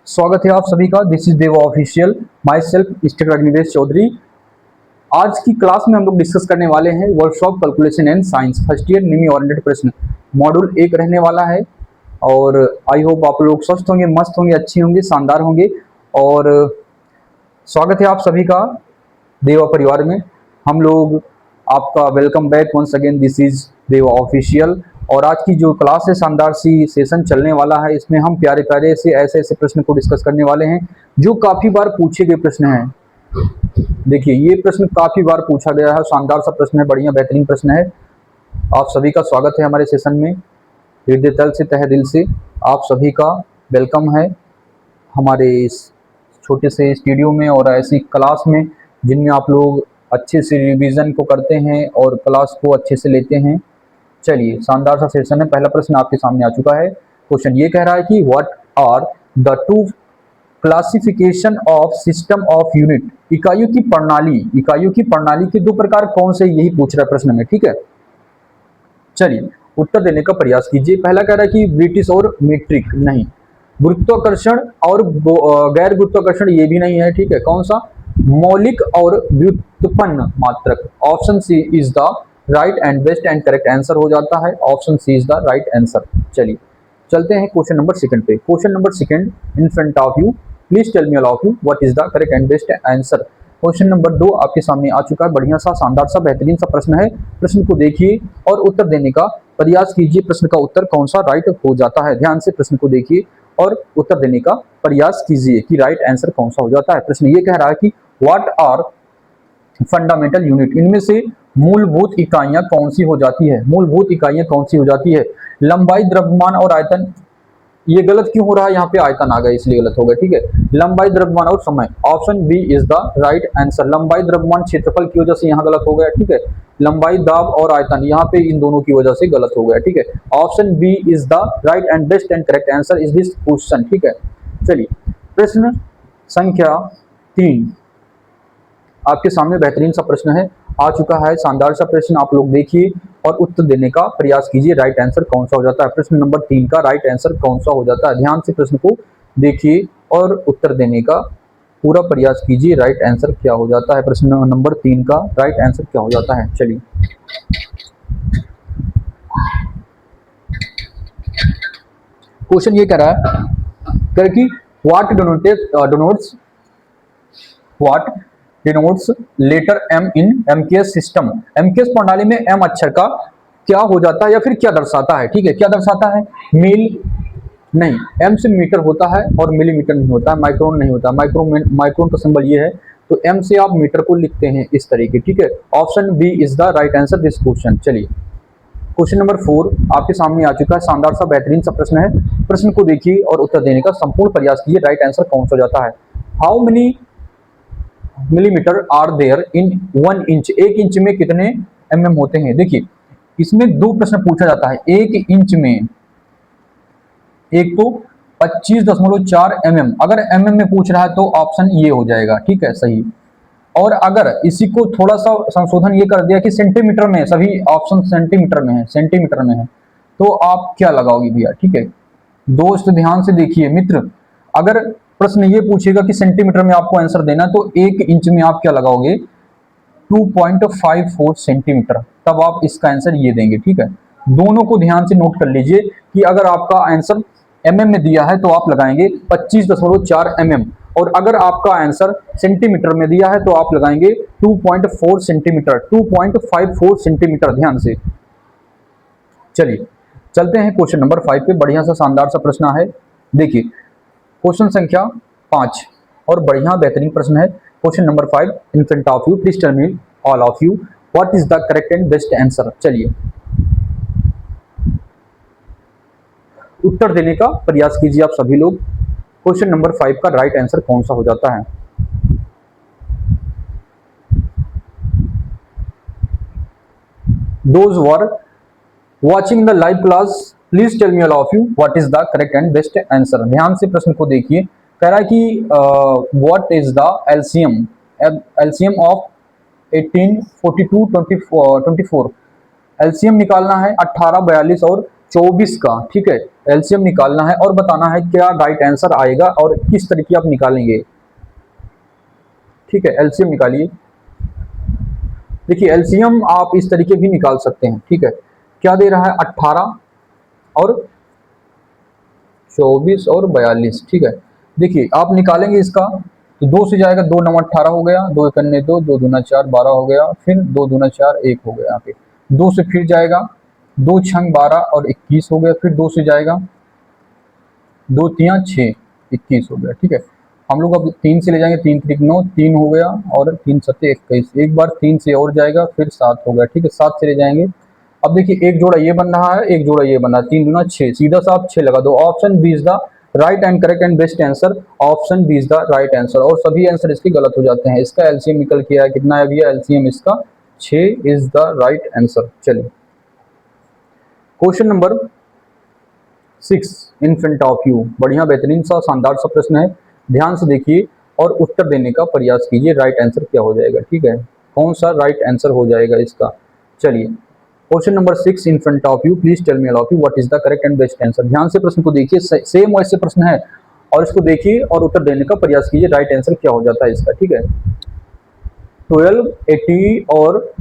स्वागत है आप सभी का। This is Deva official, myself instructor Agnivesh Chaudhary. आज की क्लास में हम लोग डिस्कस करने वाले हैं workshop calculation and science first year Nimi oriented प्रश्न मॉड्यूल 1 रहने वाला है। और आई होप आप लोग स्वस्थ होंगे, मस्त होंगे, अच्छे होंगे, शानदार होंगे। और स्वागत है आप सभी का देवा परिवार में। हम लोग आपका welcome back once again, this is Deva official. और आज की जो क्लास है, शानदार सी सेशन चलने वाला है। इसमें हम प्यारे प्यारे से ऐसे ऐसे प्रश्न को डिस्कस करने वाले हैं जो काफ़ी बार पूछे गए प्रश्न हैं। देखिए, ये प्रश्न काफ़ी बार पूछा गया है, शानदार सा प्रश्न है, बढ़िया बेहतरीन प्रश्न है। आप सभी का स्वागत है हमारे सेशन में, हृदय तल से, तहे दिल से आप सभी का वेलकम है हमारे इस छोटे से स्टूडियो में और ऐसी क्लास में जिनमें आप लोग अच्छे से रिवीजन को करते हैं और क्लास को अच्छे से लेते हैं। चलिए, शानदार सा सेशन है। पहला प्रश्न आपके सामने आ चुका है। क्वेश्चन ये कह रहा है कि what are the two classification of system of unit. इकाइयों की प्रणाली के दो प्रकार कौन से, यही पूछ रहा है प्रश्न में। ठीक है, चलिए उत्तर देने का प्रयास कीजिए। पहला कह रहा है कि ब्रिटिश और मीट्रिक, नहीं। गुरुत्वाकर्षण और गैर गुरुत्वाकर्षण, ये भी नहीं है। ठीक है, कौन सा? मौलिक और व्युत्पन्न मात्रक। Option C is the right and best and correct answer हो जाता है। Option C is the right answer. चलिए चलते हैं क्वेश्चन नंबर सेकंड पे। Question number second in front of you, please tell me all of you what is the correct and best answer. Question number 2 आपके सामने आ चुका है। बढ़िया सा, शानदार सा, बेहतरीन सा प्रश्न है। प्रश्न को देखिए और उत्तर देने का प्रयास कीजिए। प्रश्न का उत्तर कौन सा राइट हो जाता है। ध्यान से प्रश्न को देखिए और उत्तर देने का प्रयास कीजिए कि राइट आंसर कौन सा हो जाता है। प्रश्न ये कह रहा है कि व्हाट आर फंडामेंटल यूनिट। इनमें से मूलभूत इकाइयां कौन सी हो जाती है। मूलभूत इकाइयां कौन सी हो जाती है? लंबाई, द्रव्यमान और आयतन। ये गलत क्यों हो रहा है? यहाँ पे आयतन आ गया इसलिए गलत हो गया। ठीक है, लंबाई, द्रव्यमान और समय। Option B is the right answer. लंबाई, द्रव्यमान, क्षेत्रफल की वजह से यहाँ गलत हो गया। ठीक है, लंबाई, दाब और आयतन, यहाँ पे इन दोनों की वजह से गलत हो गया। ठीक है, option B is the right and best and correct answer is this question. ठीक है, चलिए प्रश्न संख्या 3 आपके सामने बेहतरीन सा प्रश्न है, आ चुका है। शानदार सा प्रश्न, आप लोग देखिए और उत्तर देने का प्रयास कीजिए। राइट आंसर कौन सा हो जाता है? प्रश्न नंबर 3 का राइट आंसर कौन सा हो जाता है? ध्यान से प्रश्न को देखिए और उत्तर देने का पूरा प्रयास कीजिए। राइट आंसर क्या हो जाता है? प्रश्न नंबर 3 का राइट आंसर क्या हो जाता है? चलिए क्वेश्चन ये कह रहा है कि what denotes letter M in MKS system. MKS प्रणाली में एम अक्षर का क्या हो जाता है या फिर क्या दर्शाता है? ठीक है, क्या दर्शाता है? मील नहीं, एम से मीटर होता है और मिलीमीटर नहीं होता है, माइक्रोन नहीं होता। माइक्रोन का सिंबल ये है, तो एम से आप मीटर को लिखते हैं इस तरीके। ठीक है, option B is the right answer this question. चलिए क्वेश्चन नंबर 4 आपके सामने आ चुका है। शानदार सा, बेहतरीन सा प्रश्न है। प्रश्न को देखिए और उत्तर देने का संपूर्ण प्रयास कीजिए। राइट आंसर कौन सा हो जाता है? How many millimetre are there in 1 inch. 1 inch में कितने एमएम होते हैं? देखिए, इसमें दो प्रश्न पूछा जाता है। 1 इंच में, एक तो 25.4 mm, अगर एमएम में पूछ रहा है तो ऑप्शन ये हो जाएगा। ठीक है, सही। और अगर इसी को थोड़ा सा संशोधन ये कर दिया कि सेंटीमीटर में, सभी ऑप्शन सेंटीमीटर में है, सेंटीमीटर में है, तो आप क्या लगाओगे भैया? ठीक है दोस्त, ध्यान से देखिए मित्र, अगर प्रश्न ये पूछेगा कि सेंटीमीटर में आपको आंसर देना, तो 1 इंच में आप क्या लगाओगे? 2.54 सेंटीमीटर, तब आप इसका आंसर ये देंगे। ठीक है, दोनों को ध्यान से नोट कर लीजिए कि अगर आपका आंसर एमएम में दिया है तो आप लगाएंगे 25.4 mm, और अगर आपका आंसर सेंटीमीटर में दिया है तो आप लगाएंगे 2.4 सेंटीमीटर, 2.54 सेंटीमीटर। ध्यान से चलिए चलते हैं क्वेश्चन नंबर 5 पे। बढ़िया सा, शानदार सा प्रश्न है। देखिए क्वेश्चन संख्या 5 और बढ़िया बेहतरीन प्रश्न है। Question number 5 in front of you, please tell me all of you what is the correct and best answer. चलिए उत्तर देने का प्रयास कीजिए आप सभी लोग। क्वेश्चन नंबर 5 का राइट आंसर कौन सा हो जाता है? Those were watching the live class, please tell me all of you what is the correct and best answer. ध्यान से प्रश्न को देखिए। कह रहा है कि what is the LCM of 18, 42, 24। LCM निकालना है 18, 42 और 24 का, ठीक है, एलसीएम निकालना है और बताना है क्या राइट आंसर आएगा और किस तरीके आप निकालेंगे। ठीक है, एलसीएम निकालिए। देखिए एलसीएम आप इस तरीके भी निकाल सकते हैं। ठीक है, क्या दे रहा है, 18 और 24 और 42। ठीक है, देखिए आप निकालेंगे इसका तो 2 से जाएगा, 2 9 18 हो गया, 2 1 2, 2 दूना 4 12 हो गया, फिर 2 दूना 4 1 हो गया। यहाँ पे 2 से फिर जाएगा, 2 छंग 12 और 21 हो गया, फिर 2 से जाएगा, 2 तियां 6 21 हो गया। ठीक है, हम लोग अब 3 से ले जाएंगे, 3 त्रिक 9 3 हो गया और 3 सत्ते 21, एक बार 3 से और जाएगा, फिर 7 हो गया। ठीक है, 7 से ले जाएंगे, अब देखिए एक जोड़ा ये बन रहा है, एक जोड़ा ये बन रहा है, 3 दूना 6, सीधा सा आप 6 लगा दो। Option B is the right and correct and best answer, option B is the right answer, और सभी आंसर इसके गलत हो जाते हैं। इसका एलसीएम निकल के आया कितना है भैया, एलसीएम इसका 6 इज द राइट आंसर। चलिए question number 6 in front of you, बढ़िया बेहतरीन सा शानदार सा प्रश्न है, ध्यान से देखिए और उत्तर देने का प्रयास कीजिए। राइट आंसर क्या हो जाएगा, ठीक है, कौन सा राइट आंसर हो जाएगा इसका। चलिए question number 6 in front of you, please tell me all of you what is the correct and best answer. ध्यान से प्रश्न को देखिए, सेम वैसे प्रश्न है और इसको देखिए और उत्तर देने का प्रयास कीजिए। राइट आंसर क्या हो जाता है इसका, ठीक है, 12 80 और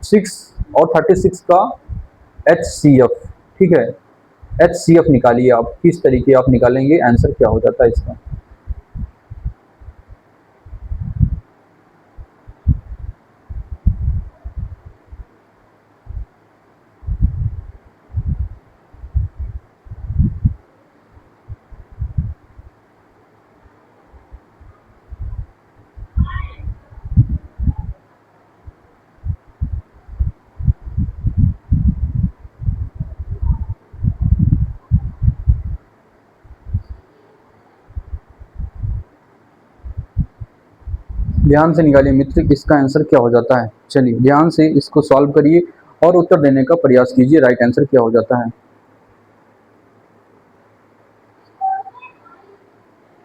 6 और 36 का HCF। ठीक है, HCF निकालिए आप, किस तरीके आप निकालेंगे, आंसर क्या हो जाता है इसका। ध्यान से निकालिए मित्र, इसका आंसर क्या हो जाता है। चलिए ध्यान से इसको सॉल्व करिए और उत्तर देने का प्रयास कीजिए। राइट आंसर क्या हो जाता है।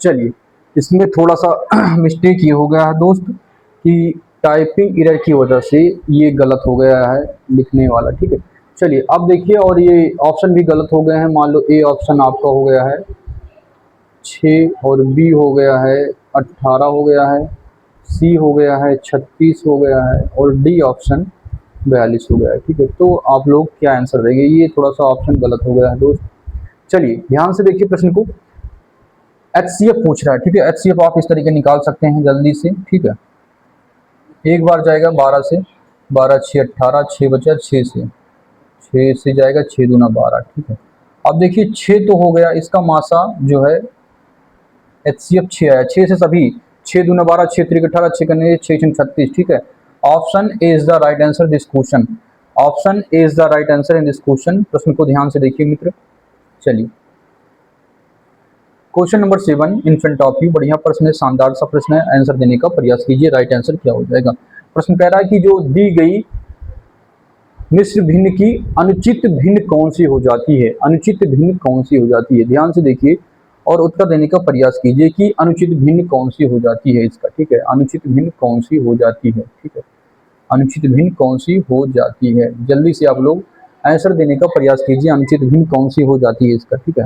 चलिए इसमें थोड़ा सा मिस्टेक ये हो गया है दोस्त कि टाइपिंग एरर की वजह से ये गलत हो गया है लिखने वाला। ठीक है, चलिए अब देखिए, और ये ऑप्शन भी गलत हो गए हैं। मान लो ए ऑप्शन आपका हो गया है 6 और बी हो गया है 18 हो गया है, सी हो गया है 36 हो गया है और डी ऑप्शन 42 हो गया है। ठीक है, तो आप लोग क्या आंसर देंगे, ये थोड़ा सा ऑप्शन गलत हो गया है दोस्त। चलिए ध्यान से देखिए प्रश्न को, HCF पूछ रहा है। ठीक है, HCF आप इस तरीके निकाल सकते हैं जल्दी से। ठीक है, एक बार जाएगा 12 से, 12 6 18, 6 बचा, 6 से जाएगा, 6 दूना 12। ठीक है, अब देखिए 6 तो हो गया, इसका मासा जो है HCF 6 आया, 6 से सभी, 6 दूना 12, 6 त्रिक 18, 6 कन्ने 6 छन 36। ठीक है, option A is the right answer this question, option A is the right answer in this question. प्रश्न को ध्यान से देखिए मित्र। चलिए question number 7 in front of you, बढ़िया प्रश्न है, शानदार सा प्रश्न है, आंसर देने का प्रयास कीजिए। राइट आंसर क्या हो जाएगा। प्रश्न कह रहा है कि जो दी गई मिश्र भिन्न की अनुचित भिन्न कौन सी हो जाती है, अनुचित भिन्न कौन सी हो जाती है। ध्यान से देखिए और उत्तर देने का प्रयास कीजिए कि अनुचित भिन्न कौन सी हो जाती है इसका। ठीक है, अनुचित भिन्न कौन सी हो जाती है। ठीक है, अनुचित भिन्न कौन सी हो जाती है, जल्दी से आप लोग आंसर देने का प्रयास कीजिए, अनुचित भिन्न कौन सी हो जाती है इसका। ठीक है,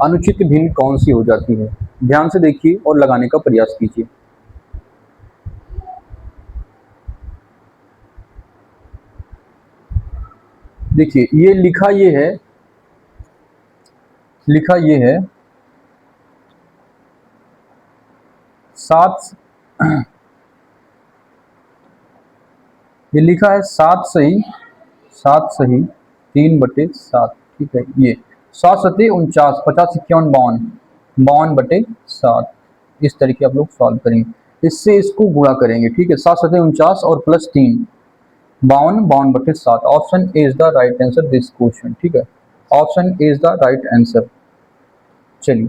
अनुचित भिन्न कौन सी हो जाती है, ध्यान से देखिए और लगाने का प्रयास कीजिए। देखिए ये लिखा ये है, लिखा ये है 7, ये लिखा है 7 सही, 7 सही 3/7। ठीक है, ये 7 सत्ते 49, 50 51 52, 52/7। इस तरीके आप लोग सॉल्व करेंगे, इससे इसको गुणा करेंगे। ठीक है, 7 सत्ते 49 और plus 3 52, 52/7। Option A is the right answer this question. ठीक है, option A is the right answer. चलिए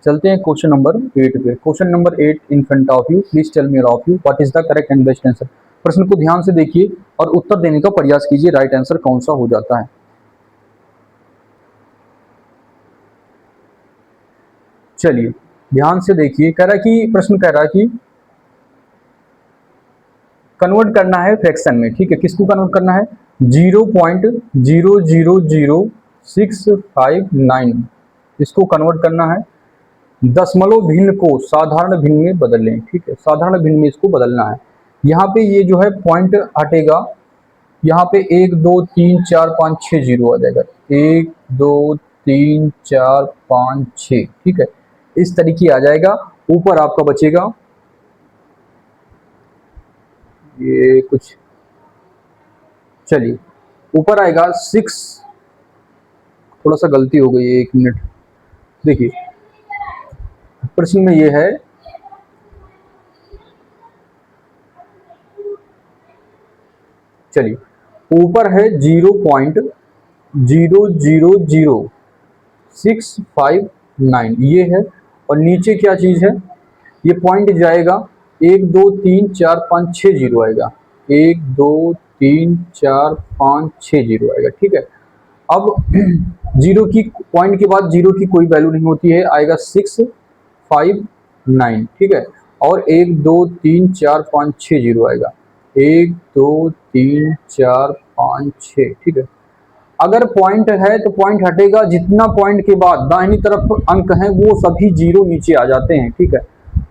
चलते हैं क्वेश्चन नंबर 8 पे। Question number 8 in front of you, please tell me all of you what is the correct and best answer. प्रश्न को ध्यान से देखिए और उत्तर देने का प्रयास कीजिए, राइट आंसर कौन सा हो जाता है। चलिए ध्यान से देखिए, कह रहा है कि प्रश्न कह रहा है कि कन्वर्ट करना है फ्रैक्शन में, ठीक है। किसको कन्वर्ट करना है? 0.000659 इसको कन्वर्ट करना है। दशमलव भिन्न को साधारण भिन्न में बदल लें, ठीक है। साधारण भिन्न में इसको बदलना है। यहाँ पे ये जो है पॉइंट हटेगा, यहाँ पे 1 2 3 4 5 6 जीरो आ जाएगा। 1 2 3 4 5 6, ठीक है। इस तरीके आ जाएगा। ऊपर आपका बचेगा ये कुछ, चलिए ऊपर आएगा 6, थोड़ा सा गलती हो गई है, 1 मिनट देखिए। प्रश्न में ये है, चलिए ऊपर है 0.000659 ये है, और नीचे क्या चीज है? ये पॉइंट जाएगा 1 2 3 4 5 6 जीरो आएगा। 1 2 3 4 5 6 जीरो आएगा, ठीक है। अब जीरो की पॉइंट के बाद जीरो की कोई वैल्यू नहीं होती है, आएगा 659, ठीक है। और 1 2 3 4 5 6 जीरो आएगा। 1 2 3 4 5 6, ठीक है। अगर पॉइंट है तो पॉइंट हटेगा, जितना पॉइंट के बाद दाहिनी तरफ अंक हैं वो सभी जीरो नीचे आ जाते हैं, ठीक है।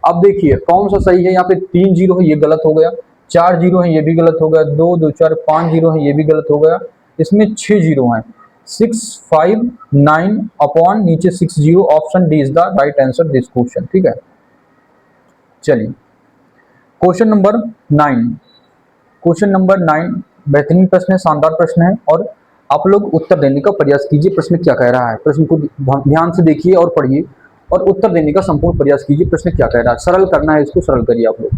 अब देखिए कौन सा सही है। यहाँ पे 3 जीरो है, ये गलत हो गया। 4 जीरो है, ये भी गलत हो गया। 2 2 4 5 जीरो है, ये भी गलत हो गया। इसमें 6 जीरो हैं। 659 अपॉन नीचे 6 zero, option D is the right answer this question, ठीक है। चलिए क्वेश्चन नंबर 9, क्वेश्चन नंबर 9 बेहतरीन प्रश्न है, शानदार प्रश्न है, और आप लोग उत्तर देने का प्रयास कीजिए। प्रश्न क्या कह रहा है, प्रश्न को ध्यान से देखिए और पढ़िए और उत्तर देने का संपूर्ण प्रयास कीजिए। प्रश्न क्या कह रहा है, सरल करना है, इसको सरल करिए आप लोग।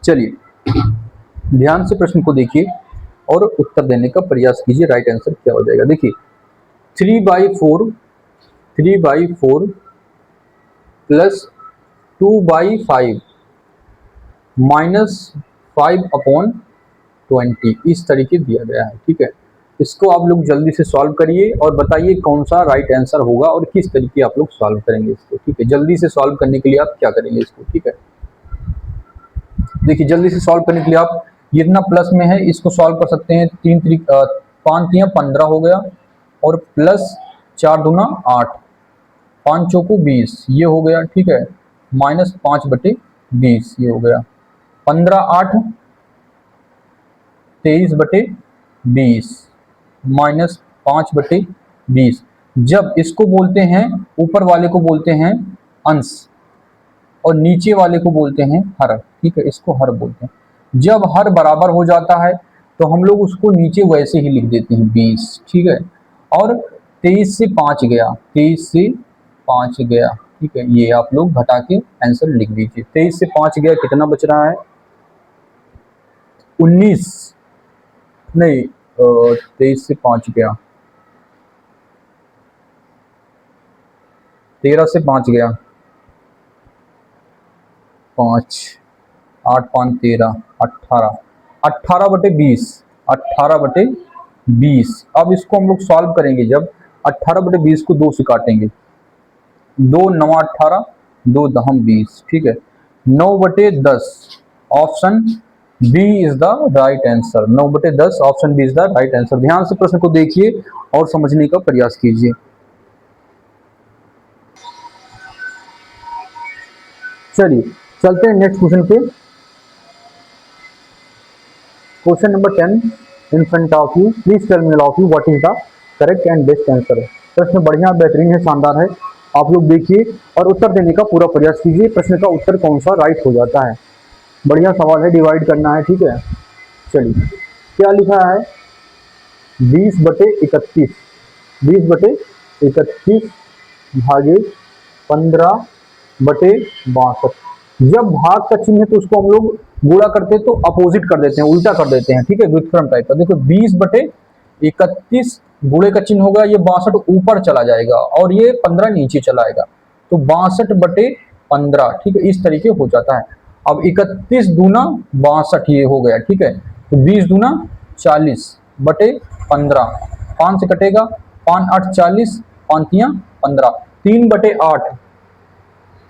चलिए ध्यान से प्रश्न को देखिए और उत्तर देने का प्रयास कीजिए, राइट आंसर क्या हो जाएगा। देखिए 3/4 प्लस 2/5 माइनस 5/20 इस तरीके दिया गया है, ठीक है। इसको आप लोग जल्दी से सॉल्व करिए और बताइए कौन सा राइट आंसर होगा और किस तरीके आप लोग सॉल्व करेंगे इसको, ठीक है। जल्दी से सॉल्व करने के लिए आप क्या करेंगे इसको, ठीक है। देखिए जल्दी से सॉल्व करने के लिए आप ये इतना प्लस में है, इसको सॉल्व कर सकते हैं। 5 3 15 हो गया, और प्लस 4 दूना 8, 5 चौको 20 ये हो गया, ठीक है। माइनस 5/20 ये हो गया। 15 8 23/20 माइनस 5/20। जब इसको बोलते हैं, ऊपर वाले को बोलते हैं अंश और नीचे वाले को बोलते हैं हर, ठीक है। इसको हर बोलते हैं। जब हर बराबर हो जाता है तो हम लोग उसको नीचे वैसे ही लिख देते हैं 20, ठीक है। और 23 से 5 गया, 23 से 5 गया, ठीक है। ये आप लोग घटा के आंसर लिख दीजिए। 23 से 5 गया, कितना बच रहा है? 19 नहीं, 23 से 5 गया, 13 से 5 गया, 5 8 5 13 18, 18/20, 18/20। अब इसको हम लोग सॉल्व करेंगे। जब 18/20 को 2 से काटेंगे, 2 9 18, 2 दहम 20, ठीक है। 9/10 option B is the right answer. 9/10 option B is the right answer. ध्यान से प्रश्न को देखिए और समझने का प्रयास कीजिए। चलिए चलते हैं नेक्स्ट क्वेश्चन पे। Question number 10 in front of you, please tell me all of you what is the correct and best answer. प्रश्न बढ़िया, बेहतरीन है, शानदार है। आप लोग देखिए और उत्तर देने का पूरा प्रयास कीजिए। प्रश्न का उत्तर कौन सा राइट हो जाता है। बढ़िया सवाल है, डिवाइड करना है, ठीक है। चलिए क्या लिखा है? 20/31, 20/31 भागे 15/62। जब भाग का चिन्ह है तो उसको हम लोग गुणा करते हैं तो अपोजिट कर देते हैं, उल्टा कर देते हैं, ठीक है। व्युत्क्रम टाइप का। देखो 20/31 गुणे का चिन्ह होगा, ये 62 ऊपर चला जाएगा और ये 15 नीचे चला आएगा, तो 62/31 15, ठीक है, इस तरीके हो जाता है। अब 31 दूना 62 ये हो गया, ठीक है। तो 20 दूना 40 बटे 15, 5 से कटेगा, 5 8 40, 5 तियां 15, 3 बटे 8।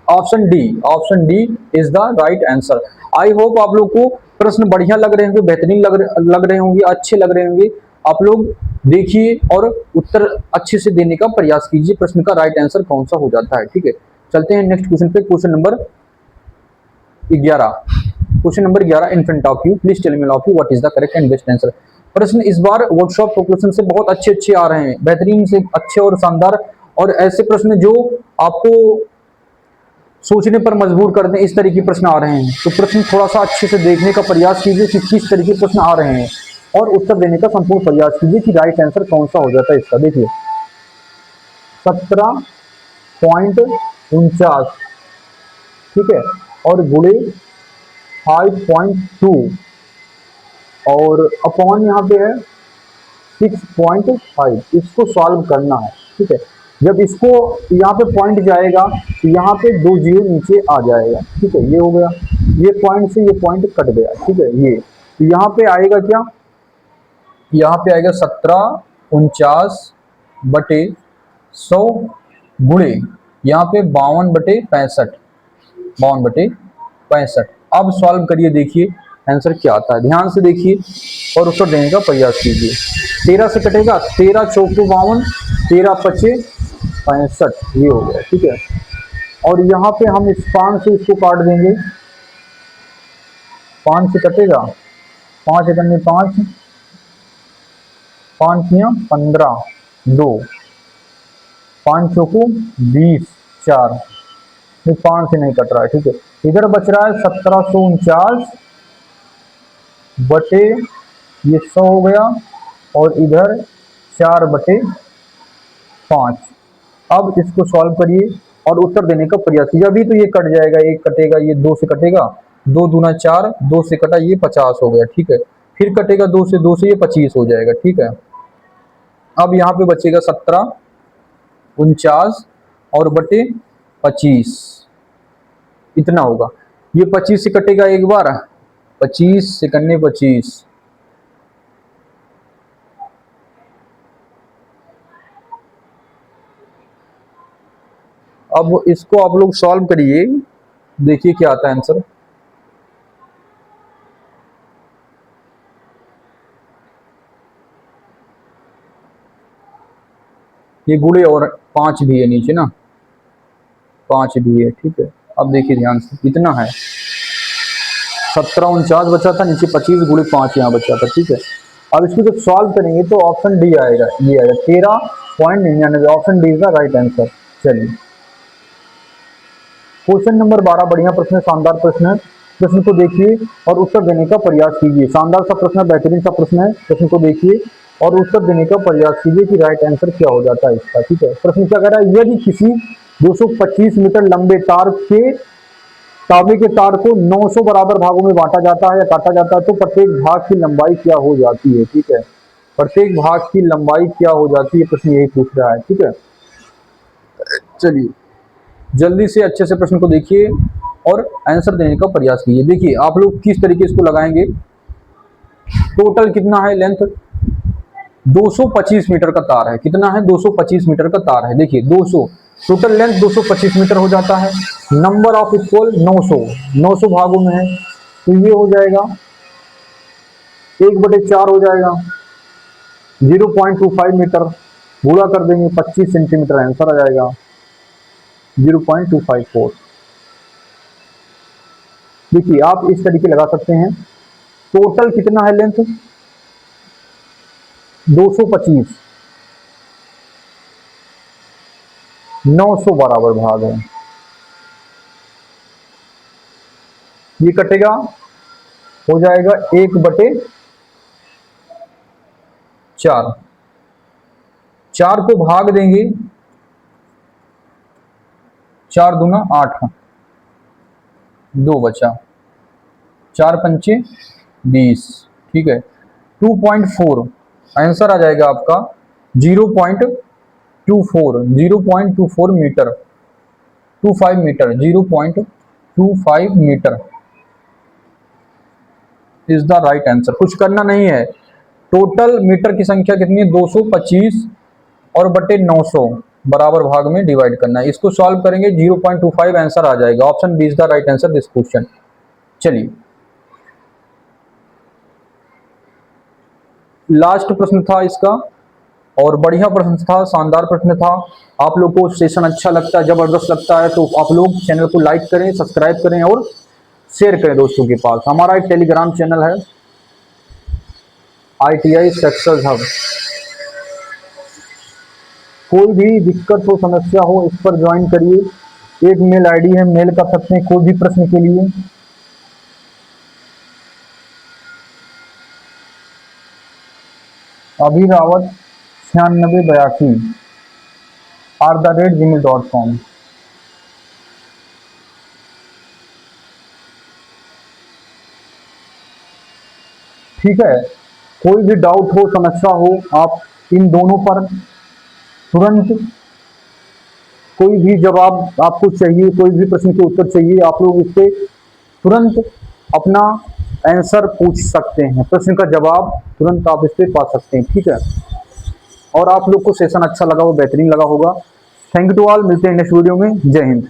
Option D is the right answer. I hope आप लोग को प्रश्न बढ़िया लग रहे होंगे, बेहतरीन लग रहे होंगे, अच्छे लग रहे होंगे। आप लोग देखिए और उत्तर अच्छे से देने का प्रयास कीजिए, प्रश्न का राइट आंसर कौन सा हो जाता है, ठीक है। चलते हैं नेक्स्ट क्वेश्चन पे, question number 11। Question number 11 in front of you, please tell me all of you what is the correct and best answer. प्रश्न इस बार वर्कशॉप कैलकुलेशन से बहुत अच्छे आ रहे हैं, बेहतरीन से अच्छे और शानदार, और ऐसे प्रश्न जो आपको सोचने पर मजबूर कर दें, इस तरह के प्रश्न आ रहे हैं। तो प्रश्न थोड़ा सा अच्छे से देखने का प्रयास कीजिए कि किस तरीके के प्रश्न आ रहे हैं, और उत्तर देने का संपूर्ण प्रयास कीजिए कि राइट आंसर कौन सा हो जाता है इसका। देखिए 17.49, ठीक है, और गुणे 5.2, और अपॉन यहाँ पे है 6.5। इसको सॉल्व करना है, ठीक है। जब इसको यहाँ पे पॉइंट जाएगा तो यहाँ पे 2 जीरो नीचे आ जाएगा, ठीक है, ये हो गया। ये पॉइंट से ये पॉइंट कट गया, ठीक है। ये तो यहाँ पे आएगा क्या, यहाँ पे आएगा 1749 बटे 100 गुणे यहाँ पे 52 बटे 65, 52 बटे 65। अब सॉल्व करिए, देखिए आंसर क्या आता है, ध्यान से देखिए और उत्तर देने का प्रयास कीजिए। 13 से कटेगा, 13 चौको 52, 13 पचे 65, ये हो गया, ठीक है। और यहाँ पे हम इस 5 से इसको काट देंगे, 5 से कटेगा, 5 एकम में 5, 5 तियां 15, 2, 5 चौको 20, 4, 5 से नहीं कट रहा है, ठीक है। इधर बच रहा है 1749 बटे ये 100 हो गया, और इधर 4 बटे 5। अब इसको सॉल्व करिए और उत्तर देने का प्रयास कीजिए। अभी तो ये कट जाएगा, एक कटेगा, ये 2 से कटेगा, 2 दूना 4, 2 से कटा ये 50 हो गया, ठीक है। फिर कटेगा 2 से, 2 से ये 25 हो जाएगा, ठीक है। अब यहाँ पे बचेगा 1749 और बटे 25, इतना होगा। ये 25 से कटेगा एक बार, 25 से कन्ने 25, अब इसको आप लोग सॉल्व करिए, देखिए क्या आता है आंसर। ये गुणे और 5 भी है नीचे ना, 5 भी है, ठीक है। अब देखिए ध्यान से कितना है, 1749 बचा था, नीचे 25 गुणे 5 यहाँ बचा था, ठीक है। अब इसको जब सॉल्व करेंगे तो ऑप्शन डी आएगा, ये आएगा 13.99, option D is the right answer. चलिए क्वेश्चन नंबर 12 बढ़िया प्रश्न है, शानदार प्रश्न है। प्रश्न को देखिए और उत्तर देने का प्रयास कीजिए। शानदार सा प्रश्न है, बेहतरीन सा प्रश्न है। प्रश्न को देखिए और उत्तर देने का प्रयास कीजिए कि राइट आंसर क्या हो जाता है इसका, ठीक है। प्रश्न क्या कह रहा है, यदि किसी 225 मीटर लंबे तांबे के तार को 900 बराबर भागों में बांटा जाता है या काटा जाता है, तो प्रत्येक भाग की लंबाई क्या हो जाती है, ठीक है। प्रत्येक भाग की लंबाई क्या हो जाती है, प्रश्न यही पूछ रहा है, ठीक है। चलिए जल्दी से अच्छे से प्रश्न को देखिए और आंसर देने का प्रयास कीजिए। देखिए आप लोग किस तरीके इसको लगाएंगे। टोटल कितना है लेंथ, 225 मीटर का तार है। कितना है, 225 मीटर का तार है। देखिए 200, टोटल लेंथ 225 मीटर हो जाता है। नंबर ऑफ स्पोल 900, 900 भागों में है, तो ये हो जाएगा 1/4 हो जाएगा, 0.25 मीटर, गुणा कर देंगे 25 सेंटीमीटर, आंसर आ जाएगा 0.254। देखिए आप इस तरीके लगा सकते हैं। टोटल कितना है लेंथ, 225, 900 बराबर भाग है, ये कटेगा, हो जाएगा 1/4, 4 को भाग देंगे, 4 दूना 8, 2 बचा, 4 पंचे 20, ठीक है। 2.4 आंसर आ जाएगा आपका 0.24 metre, 0.25 metre, 0.25 metre is the right answer. कुछ करना नहीं है, टोटल मीटर की संख्या कितनी है 225 और बटे 900 बराबर भाग में डिवाइड करना है। इसको सॉल्व करेंगे 0.25 आंसर आ जाएगा। Option B is the right answer this question. चलिए लास्ट प्रश्न था इसका, और बढ़िया प्रश्न था, शानदार प्रश्न था। आप लोग को सेशन अच्छा लगता है, जबरदस्त लगता है तो आप लोग चैनल को लाइक करें, सब्सक्राइब करें और शेयर करें दोस्तों के पास। हमारा एक टेलीग्राम चैनल है ITI सक्सेस हब। कोई भी दिक्कत हो, समस्या हो, इस पर ज्वाइन करिए। एक मेल आईडी है, मेल कर सकते हैं कोई भी प्रश्न के लिए। अभिरावत 9682 @gmail.com। ठीक है, कोई भी डाउट हो, समस्या हो, आप इन दोनों पर तुरंत कोई भी जवाब आपको चाहिए, कोई भी प्रश्न के उत्तर चाहिए, आप लोग इस पे तुरंत अपना आंसर पूछ सकते हैं, प्रश्न का जवाब तुरंत आप इस पे पा सकते हैं। ठीक है, और आप लोग को सेशन अच्छा लगा हो, बेहतरीन लगा होगा। थैंक यू टू ऑल, मिलते हैं नेक्स्ट वीडियो में। जय हिंद।